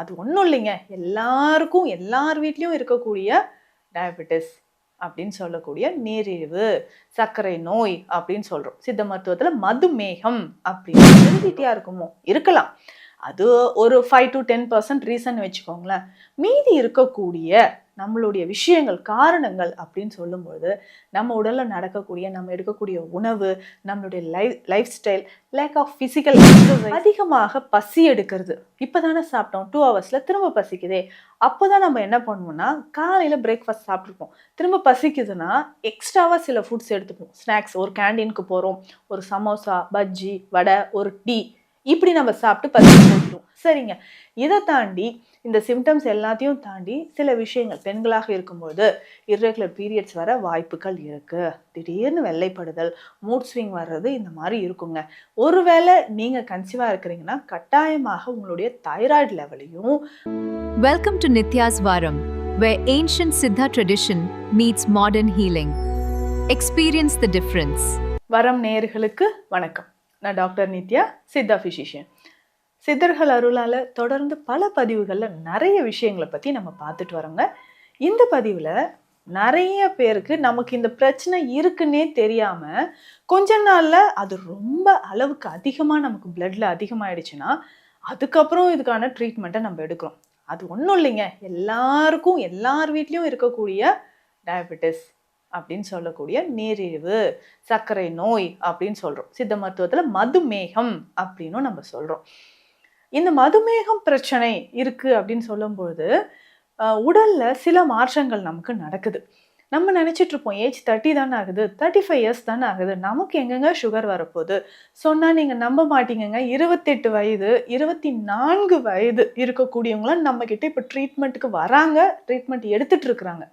அது ஒன்றும் இல்லைங்க, எல்லாருக்கும் எல்லார் வீட்லேயும் இருக்கக்கூடிய டயபெட்டிஸ் அப்படின்னு சொல்லக்கூடிய நீரிழிவு, சர்க்கரை நோய் அப்படின்னு சொல்கிறோம். சித்த மருத்துவத்தில் மதுமேகம் அப்படின்னு ஹெரிடிட்டியாக இருக்குமோ இருக்கலாம். அது ஒரு 5 to 10% ரீசன் வச்சுக்கோங்களேன். மீதி இருக்கக்கூடிய நம்மளுடைய விஷயங்கள், காரணங்கள் அப்படின்னு சொல்லும்போது நம்ம உடலில் நடக்கக்கூடிய, நம்ம எடுக்கக்கூடிய உணவு, நம்மளுடைய lifestyle, lack of physical exercise, அதிகமாக பசி எடுக்கிறது. இப்போ தானே சாப்பிட்டோம், 2 ஹவர்ஸில் திரும்ப பசிக்குதே. அப்போ தான் நம்ம என்ன பண்ணுவோம்னா, காலையில் பிரேக்ஃபாஸ்ட் சாப்பிட்ருப்போம், திரும்ப பசிக்குதுன்னா எக்ஸ்ட்ராவாக சில ஃபுட்ஸ் எடுத்துப்போம். ஸ்நாக்ஸ், ஒரு கேண்டீனுக்கு போகிறோம், ஒரு சமோசா, பஜ்ஜி, வடை, ஒரு டீ, இப்படி நம்ம சாப்பிட்டு பசி போட்டுரும். சரிங்க, இதை தாண்டி இந்த சிம்டம்ஸ் எல்லாத்தையும் தாண்டி சில விஷயங்கள், பெண்களாக இருக்கும்போது இர்ரெகுலர் பீரியட்ஸ் வர வாய்ப்புகள் இருக்கு. திடீர்னு வெள்ளைப்படுதல், மூட் ஸ்விங் வர்றது, இந்த மாதிரி இருக்குங்க. ஒருவேளை நீங்க கன்சீவா இருக்கிறீங்கன்னா கட்டாயமாக உங்களுடைய thyroid லெவலையும். Welcome to Nitya's Varam, where ancient Siddha tradition meets modern healing. Experience the difference. வரம் நேயர்களுக்கு வணக்கம். நான் டாக்டர் நித்யா, சித்தா ஃபிசிஷியன். சித்தர்கள் அருளால் தொடர்ந்து பல பதிவுகளில் நிறைய விஷயங்களை பற்றி நம்ம பார்த்துட்டு வரோங்க. இந்த பதிவில் நிறைய பேருக்கு நமக்கு இந்த பிரச்சனை இருக்குன்னே தெரியாமல் கொஞ்ச நாளில் அது ரொம்ப அளவுக்கு அதிகமாக நமக்கு பிளட்டில் அதிகமாகிடுச்சுன்னா அதுக்கப்புறம் இதுக்கான ட்ரீட்மெண்ட்டை நம்ம எடுக்கிறோம். அது ஒன்றும் இல்லைங்க, எல்லாருக்கும் எல்லார் வீட்லேயும் இருக்கக்கூடிய டயபெட்டிஸ் அப்படின்னு சொல்லக்கூடிய நீரிழிவு, சர்க்கரை நோய் அப்படின்னு சொல்கிறோம். சித்த மருத்துவத்தில் மதுமேகம் அப்படின்னு நம்ம சொல்கிறோம். இந்த மதுமேகம் பிரச்சனை இருக்குது அப்படின்னு சொல்லும்பொழுது உடலில் சில மாற்றங்கள் நமக்கு நடக்குது. நம்ம நினச்சிட்ருப்போம், ஏஜ் 30 தானே ஆகுது, 35 இயர்ஸ் தானே ஆகுது, நமக்கு எங்கெங்க சுகர் வரப்போகுது. சொன்னால் நீங்கள் நம்ப மாட்டீங்கங்க, 28 வயது 24 வயது இருக்கக்கூடியவங்களாம் நம்மக்கிட்ட இப்போ ட்ரீட்மெண்ட்டுக்கு வராங்க, ட்ரீட்மெண்ட் எடுத்துகிட்டு இருக்கிறாங்க.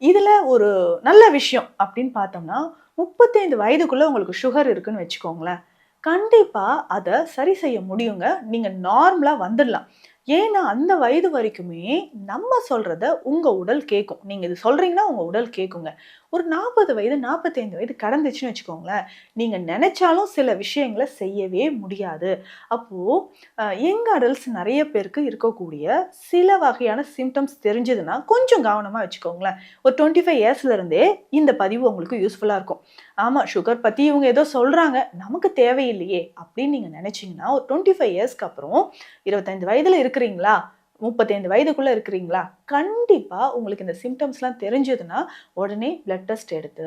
இதில் ஒரு நல்ல விஷயம் அப்படின்னு பார்த்தோம்னா, 35 வயதுக்குள்ளே உங்களுக்கு சுகர் இருக்குன்னு வச்சுக்கோங்களேன், கண்டிப்பாக அதை சரி செய்ய முடியுங்க. நீங்கள் நார்மலாக வந்துடலாம். ஏன்னா அந்த வயது வரைக்குமே நம்ம சொல்கிறத உங்கள் உடல் கேட்கும். நீங்கள் இது சொல்கிறீங்கன்னா உங்கள் உடல் கேட்குங்க. ஒரு 40 வயது 45 வயது கடந்துச்சுன்னு வச்சுக்கோங்களேன், நீங்கள் நினச்சாலும் சில விஷயங்களை செய்யவே முடியாது. அப்போது யங் அடல்ட்ஸ் நிறைய பேருக்கு இருக்கக்கூடிய சில வகையான சிம்டம்ஸ் தெரிஞ்சதுன்னா கொஞ்சம் கவனமாக வச்சுக்கோங்களேன். ஒரு 25 இயர்ஸ்லேருந்தே இந்த பதிவு உங்களுக்கு யூஸ்ஃபுல்லாக இருக்கும். ஆமாம், சுகர் பற்றி இவங்க ஏதோ சொல்கிறாங்க, நமக்கு தேவையில்லையே அப்படின்னு நீங்கள் நினச்சிங்கன்னா ஒரு 25 இயர்ஸ்க்கு அப்புறம் 25 வயதில் இருக்கிறீங்களா, 35 வயதுக்குள்ளே இருக்கிறீங்களா, கண்டிப்பாக உங்களுக்கு இந்த சிம்டம்ஸ்லாம் தெரிஞ்சதுன்னா உடனே பிளட் டெஸ்ட் எடுத்து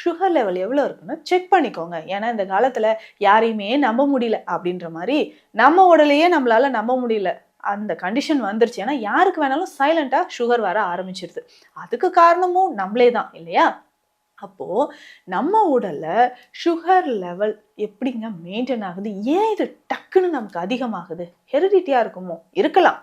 சுகர் லெவல் எவ்வளோ இருக்குன்னு செக் பண்ணிக்கோங்க. ஏன்னா இந்த காலத்தில் யாரையுமே நம்ப முடியல அப்படின்ற மாதிரி நம்ம உடலையே நம்மளால் நம்ப முடியல, அந்த கண்டிஷன் வந்துருச்சு. ஏன்னா யாருக்கு வேணாலும் சைலண்ட்டாக சுகர் வர ஆரம்பிச்சிருது. அதுக்கு காரணமும் நம்மளே தான் இல்லையா? அப்போது நம்ம உடலில் சுகர் லெவல் எப்படிங்க மெயின்டைன் ஆகுது, ஏன் இது டக்குன்னு நமக்கு அதிகமாகுது? ஹெரிடிட்டியாக இருக்குமோ இருக்கலாம்.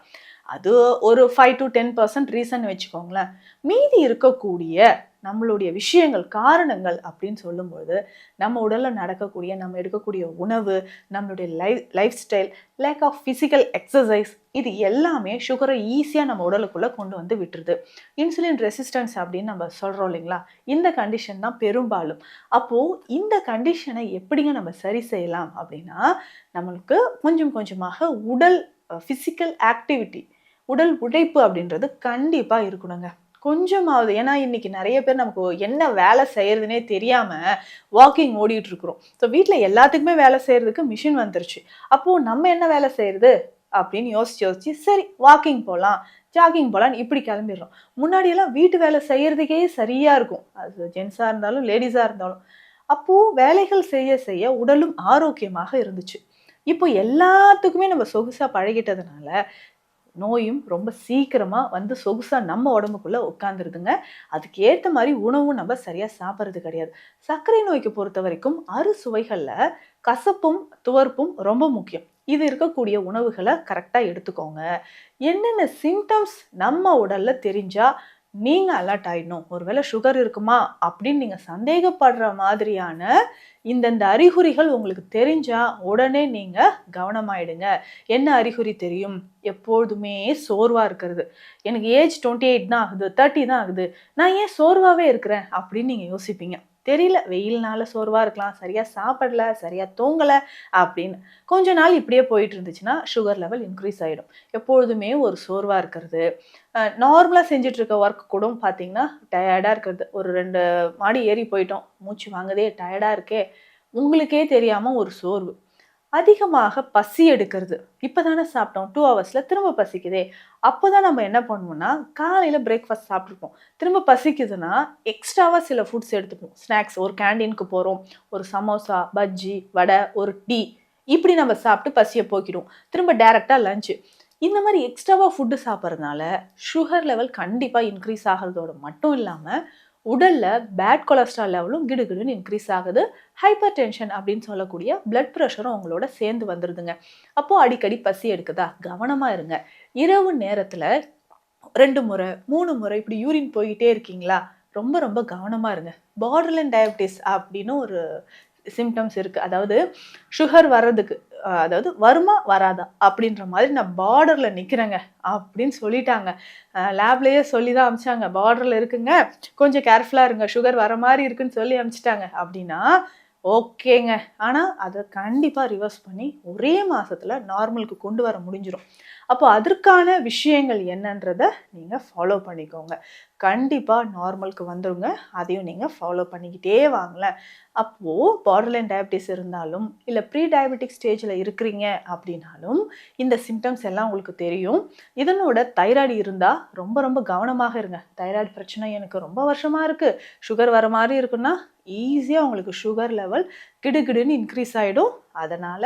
அது ஒரு 5 to 10% ரீசன் வச்சுக்கோங்களேன். மீதி இருக்கக்கூடிய நம்மளுடைய விஷயங்கள், காரணங்கள் அப்படின்னு சொல்லும்போது நம்ம உடலில் நடக்கக்கூடிய, நம்ம எடுக்கக்கூடிய உணவு, நம்மளுடைய lifestyle, lack of physical exercise, இது எல்லாமே சுகரை ஈஸியாக நம்ம உடலுக்குள்ளே கொண்டு வந்து விட்டுருது. இன்சுலின் ரெசிஸ்டன்ஸ் அப்படின்னு நம்ம சொல்கிறோம் இல்லைங்களா, இந்த கண்டிஷன் தான் பெரும்பாலும். அப்போது இந்த கண்டிஷனை எப்படிங்க நம்ம சரி செய்யலாம் அப்படின்னா, நம்மளுக்கு கொஞ்சம் கொஞ்சமாக உடல் ஃபிசிக்கல் ஆக்டிவிட்டி, உடல் உழைப்பு அப்படின்றது கண்டிப்பாக இருக்கணுங்க. கொஞ்சமாவது. ஏன்னா இன்னைக்கு நிறைய பேர் நமக்கு என்ன வேலை செய்யறதுனே தெரியாமல் வாக்கிங் ஓடிட்டு இருக்கிறோம். ஸோ வீட்டில் எல்லாத்துக்குமே வேலை செய்யறதுக்கு மிஷின் வந்துருச்சு. அப்போது நம்ம என்ன வேலை செய்யறது அப்படின்னு யோசிச்சு சரி வாக்கிங் போகலாம், ஜாகிங் போகலான்னு இப்படி கிளம்பிடுறோம். முன்னாடியெல்லாம் வீட்டு வேலை செய்யறதுக்கே சரியாக இருக்கும், அது ஜென்ஸாக இருந்தாலும் லேடிஸாக இருந்தாலும். அப்போது வேலைகள் செய்ய செய்ய உடலும் ஆரோக்கியமாக இருந்துச்சு. இப்போ எல்லாத்துக்குமே நம்ம சொகுசாக பழகிட்டதுனால நோயும் ரொம்ப சீக்கிரமாக வந்து சொகுசாக நம்ம உடம்புக்குள்ளே உட்காந்துருதுங்க. அதுக்கு ஏற்ற மாதிரி உணவும் நம்ம சரியாக சாப்பிட்றது கிடையாது. சர்க்கரை நோய்க்கு பொறுத்த வரைக்கும் அறுசுவைகளில் கசப்பும் துவர்ப்பும் ரொம்ப முக்கியம். இது இருக்கக்கூடிய உணவுகளை கரெக்டாக எடுத்துக்கோங்க. என்னென்ன சிம்டம்ஸ் நம்ம உடலில் தெரிஞ்சால் நீங்கள் அலர்ட் ஆகிடணும், ஒருவேளை சுகர் இருக்குமா அப்படின்னு நீங்கள் சந்தேகப்படுற மாதிரியான இந்தந்த அறிகுறிகள் உங்களுக்கு தெரிஞ்சால் உடனே நீங்கள் கவனமாயிடுங்க. என்ன அறிகுறி தெரியும்? எப்பொழுதுமே சோர்வாக இருக்கிறது. எனக்கு ஏஜ் 28 தான் ஆகுது, 30 தான் ஆகுது, நான் ஏன் சோர்வாகவே இருக்கிறேன் அப்படின்னு நீங்கள் யோசிப்பீங்க. தெரியல, வெயில்னால சோர்வா இருக்கலாம், சரியா சாப்பிடல, சரியா தூங்கல அப்படின்னு. கொஞ்ச நாள் இப்படியே போயிட்டு இருந்துச்சுன்னா சுகர் லெவல் இன்க்ரீஸ் ஆயிடும். எப்பொழுதுமே ஒரு சோர்வா இருக்கிறது, நார்மலா செஞ்சுட்டு இருக்க ஒர்க் கூட பார்த்தீங்கன்னா டயர்டா இருக்கிறது. ஒரு 2 மாடி ஏறி போயிட்டோம், மூச்சு வாங்குதே, டயர்டா இருக்கே, உங்களுக்கே தெரியாம ஒரு சோர்வு. அதிகமாக பசி எடுக்கிறது. இப்பதானே சாப்பிட்டோம், 2 ஹவர்ஸ்ல திரும்ப பசிக்குதே. அப்பதான் நம்ம என்ன பண்ணுவோம்னா, காலையில பிரேக்ஃபாஸ்ட் சாப்பிட்டுருப்போம். திரும்ப பசிக்குதுன்னா, எக்ஸ்ட்ராவா சில ஃபுட்ஸ் எடுத்துப்போம். ஸ்நாக்ஸ், ஒரு கேண்டீனுக்கு போறோம். ஒரு சமோசா, பஜ்ஜி, வடை, ஒரு டீ இப்படி நம்ம சாப்பிட்டு பசிய போக்கிடுவோம். திரும்ப டைரக்ட்டா லஞ்ச். இந்த மாரி எக்ஸ்ட்ராவா ஃபுட் சாப்பிடுறதுனால, சுகர் லெவல் கண்டிப்பா இன்க்ரீஸ் ஆகுறதோட மட்டும் இல்லாம, உடல்ல பேட் கொலஸ்ட்ரால் லெவலும் கிடுகிடுன்னு இன்க்ரீஸ் ஆகுது. ஹைப்பர் டென்ஷன் அப்படின்னு சொல்லக்கூடிய பிளட் பிரஷரும் உங்களோட சேர்ந்து வந்துருதுங்க. அப்போ அடிக்கடி பசி எடுக்குதா? கவனமா இருங்க. இரவு நேரத்துல 2 முறை, 3 முறை இப்படி யூரின் போயிட்டே இருக்கீங்களா? ரொம்ப ரொம்ப கவனமா இருங்க. பார்டர்லைன் டயபிட்டிஸ் அப்படின்னு ஒரு சிம்ப்டம்ஸ் இருக்கு. அதாவது சுகர் வர்றதுக்கு அதாவது வருமா? வராதா? அப்படின்ற மாதிரி நான் பார்டர்ல நிக்கிறேங்க அப்படின்னு சொல்லிட்டாங்க. லேப்லயே சொல்லி தான் அனுப்பிச்சாங்க. பார்டர்ல இருக்குங்க, கொஞ்சம் கேர்ஃபுல்லா இருங்க. சுகர் வர மாரி இருக்குன்னு சொல்லி அனுப்பிச்சுட்டாங்க அப்படின்னா, ஓகேங்க. ஆனா அத கண்டிப்பா ரிவர்ஸ் பண்ணி ஒரே மாசத்துல நார்மலுக்கு கொண்டு வர முடிஞ்சிரும். அப்போ அதற்கான விஷயங்கள் என்னன்றத நீங்க ஃபாலோ பண்ணிக்கோங்க. கண்டிப்பா நார்மலுக்கு வந்துருங்க. அதையும் நீங்க ஃபாலோ பண்ணிக்கிட்டே வாங்களேன். அப்போ பார்டர்லைன் டயபிட்டிஸ் இருந்தாலும், இல்ல ப்ரீ டயபெட்டிக் ஸ்டேஜ்ல இருக்கிறீங்க அப்படின்னாலும், இந்த சிம்ப்டம்ஸ் எல்லாம் உங்களுக்கு தெரியும். இதனோட தைராய்டு இருந்தா ரொம்ப ரொம்ப கவனமாக இருங்க. தைராய்டு பிரச்சனை எனக்கு ரொம்ப வருஷமா இருக்கு, சுகர் வர மாரி இருக்குன்னா, ஈஸியா உங்களுக்கு சுகர் லெவல் கிடுகிடுன்னு இன்க்ரீஸ் ஆயிடும். அதனால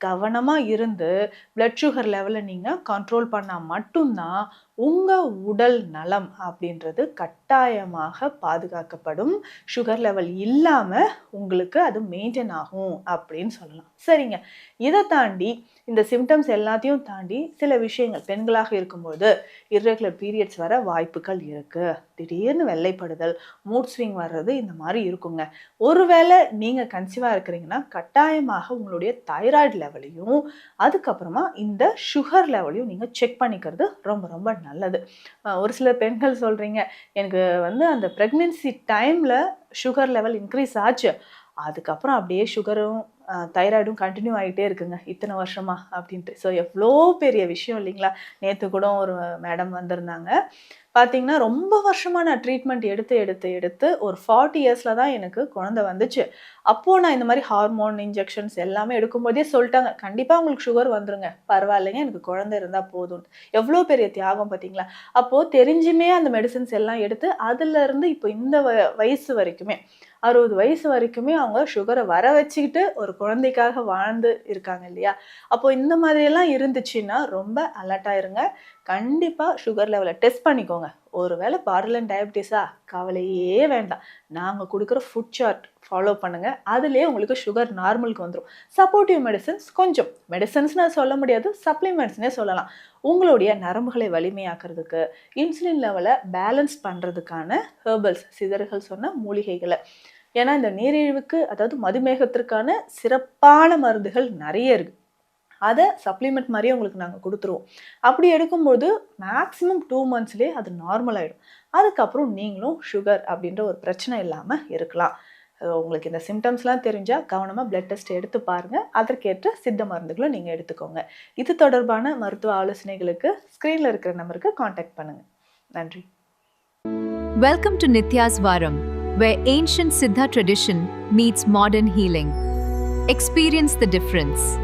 கவனமா இருந்து பிளட் சுகர் லெவலை நீங்க கண்ட்ரோல் பண்ணா மட்டும்தான் உங்க உடல் நலம் அப்படின்றது கட்டாயமாக பாதுகாக்கப்படும். சுகர் லெவல் இல்லாம உங்களுக்கு அது மெயின்டைன் ஆகும் அப்படின்னு சொல்லலாம். சரிங்க, இதை தாண்டி இந்த சிம்டம்ஸ் எல்லாத்தையும் தாண்டி சில விஷயங்கள், பெண்களாக இருக்கும்போது இர்ரெகுலர் பீரியட்ஸ் வர வாய்ப்புகள் இருக்கு. திடீர்னு வெள்ளைப்படுதல், மூட் ஸ்விங் வர்றது, இந்த மாதிரி இருக்குங்க. ஒருவேளை நீங்க கன்சீவா இருக்கிறீங்கன்னா கட்டாயமாக உங்களுடைய தைராய்டு லெவலையும் அதுக்கப்புறமா இந்த சுகர் லெவலையும் நீங்க செக் பண்ணிக்கிறது ரொம்ப ரொம்ப நல்லது. ஒரு சில பெண்கள் சொல்றீங்க, எனக்கு அந்த பிரெக்னன்சி டைம்ல சுகர் லெவல் இன்க்ரீஸ் ஆச்சு, அதுக்கப்புறம் அப்படியே சுகரும் தைராய்டும் கண்டினியூ ஆகிட்டே இருக்குங்க இத்தனை வருஷமா அப்படின்ட்டு. ஸோ எவ்வளோ பெரிய விஷயம் இல்லைங்களா? நேற்று கூட ஒரு மேடம் வந்திருந்தாங்க. பார்த்தீங்கன்னா ரொம்ப வருஷமாக நான் ட்ரீட்மெண்ட் எடுத்து ஒரு 40 இயர்ஸில் தான் எனக்கு குழந்தை வந்துச்சு. அப்போது நான் இந்த மாதிரி ஹார்மோன் இன்ஜெக்ஷன்ஸ் எல்லாமே எடுக்கும்போதே சொல்லிட்டாங்க, கண்டிப்பாக உங்களுக்கு சுகர் வந்துருங்க, பரவாயில்லைங்க, எனக்கு குழந்தை இருந்தால் போதும். எவ்வளோ பெரிய தியாகம் பார்த்தீங்களா? அப்போது தெரிஞ்சுமே அந்த மெடிசன்ஸ் எல்லாம் எடுத்து அதுலேருந்து இப்போ இந்த வயசு வரைக்குமே 60 வயசு வரைக்குமே அவங்க சுகரை வர வச்சுக்கிட்டு ஒரு குழந்தைக்காக வாழ்ந்து இருக்காங்க இல்லையா? அப்போ இந்த மாதிரியெல்லாம் இருந்துச்சுன்னா ரொம்ப அலர்ட்டாக இருங்க. கண்டிப்பாக சுகர் லெவலை டெஸ்ட் பண்ணிக்கோங்க. ஒருவேளை பார்டர்லைன் டயபிட்டிஸா? கவலையே வேண்டாம். நாங்கள் கொடுக்குற ஃபுட் சார்ட் ஃபாலோ பண்ணுங்கள். அதுலேயே உங்களுக்கு சுகர் நார்மலுக்கு வந்துடும். சப்போர்ட்டிவ் மெடிசன்ஸ், கொஞ்சம் மெடிசன்ஸ்னு சொல்ல முடியாது, சப்ளிமெண்ட்ஸ்னே சொல்லலாம். உங்களுடைய நரம்புகளை வலிமையாக்குறதுக்கு, இன்சுலின் லெவலை பேலன்ஸ் பண்ணுறதுக்கான ஹெர்பல்ஸ், சித்தர்கள் சொன்ன மூலிகைகளை. ஏன்னா இந்த நீரிழிவுக்கு, அதாவது மதுமேகத்திற்கான சிறப்பான மருந்துகள் நிறைய இருக்குது. அதை சப்ளிமெண்ட் மாதிரியே உங்களுக்கு நாங்கள் கொடுத்துருவோம். அப்படி எடுக்கும்போது மேக்ஸிமம் 2 மந்த்ஸ்லேயே அது நார்மல் ஆகிடும். அதுக்கப்புறம் நீங்களும் சுகர் அப்படின்ற ஒரு பிரச்சனை இல்லாமல் இருக்கலாம். உங்களுக்கு இந்த சிம்டம்ஸ்லாம் தெரிஞ்சால் கவனமாக பிளட் டெஸ்ட் எடுத்து பாருங்கள். அதற்கேற்ற சித்த மருந்துகளும் நீங்கள் எடுத்துக்கோங்க. இது தொடர்பான மருத்துவ ஆலோசனைகளுக்கு ஸ்க்ரீனில் இருக்கிற நம்பருக்கு காண்டாக்ட் பண்ணுங்கள். நன்றி. Welcome to Nitya's Varam, where ancient Siddha tradition meets modern healing. Experience the difference.